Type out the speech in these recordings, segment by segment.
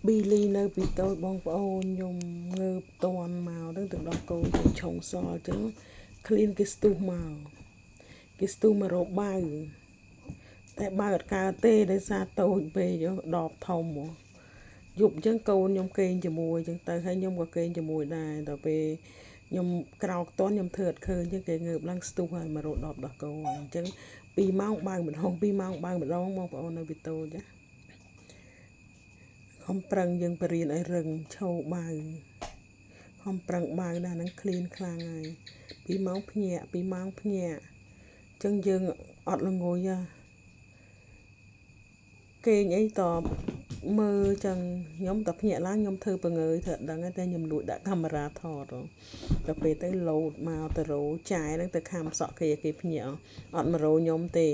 Billy នៅពីតូចបងប្អូនខ្ញុំងើបតន់មកទៅទឹកដល់កូនទៅឆុងសល់ចឹងឃ្លានគេស្ទុះមករកបាវតែបាវអត់កើតទេដោយសារតូចពេកដបធំយប់ចឹងកូនខ្ញុំគេងជាមួយចឹងទៅហើយខ្ញុំក៏គេងជាមួយដែរដល់ពេលខ្ញុំក្រោកតន់ខ្ញុំធ្វើអត់ឃើញចឹងគេងើបឡើងស្ទុះហើយមករកដបដោះគោអញ្ចឹង2 ម៉ោងបើកម្ដង2 ម៉ោងបើកម្ដងបងប្អូននៅពីតូចណាខំប្រឹងយើងបរៀនឲ្យរឹងឈោបាវខំប្រឹងបាវណាស់ហ្នឹងឃ្លានខ្លាំងហើយ2 ម៉ោងភ្ញាក់2 ម៉ោងភ្ញាក់ចឹងយើងអត់ល្ងុយគេងអីតមើលចឹងខ្ញុំតភ្ញាក់ឡើងខ្ញុំធ្វើបង្ងើយធ្វើដឹងតែខ្ញុំលួចដាក់កាមេរ៉ាថតដល់ពេលទៅលោតមកទៅរោចាយហ្នឹងទៅខំសក់គេភ្ញាក់អត់មករោខ្ញុំទេ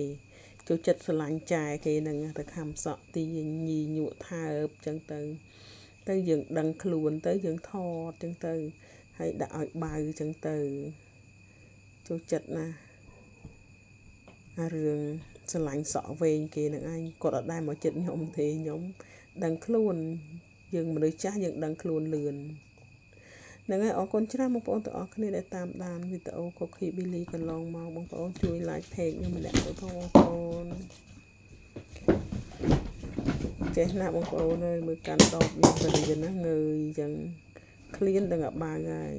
ចូលចិត្តស្រឡាញ់ចែគេហ្នឹងទៅខំសក់ទីញីញក់ថើបចឹងទៅយើងដឹងខ្លួនទៅយើងថតចឹងទៅហើយដាក់ឲ្យបាវចឹងទៅចូលចិត្តណាអារឿងស្រឡាញ់សក់វែងគេនឹងឯងគាត់អត់ដែរមកចិត្តខ្ញុំទេខ្ញុំដឹងខ្លួនយើងមនុស្សចាស់យើងដឹងខ្លួនលឿនហ្នឹងហើយអរគុណច្រើនបងប្អូនទាំងអស់គ្នាដែលតាមដានវីដេអូ Cookie Billy កន្លងមកបងប្អូនជួយ like page ខ្ញុំម្នាក់ទៅផងបងប្អូនចេះណាបងប្អូនអើយមើលកាន់ដបខ្ញុំទៅរៀនណាងើយចឹងឃ្លានដឹងអាបាវហើយ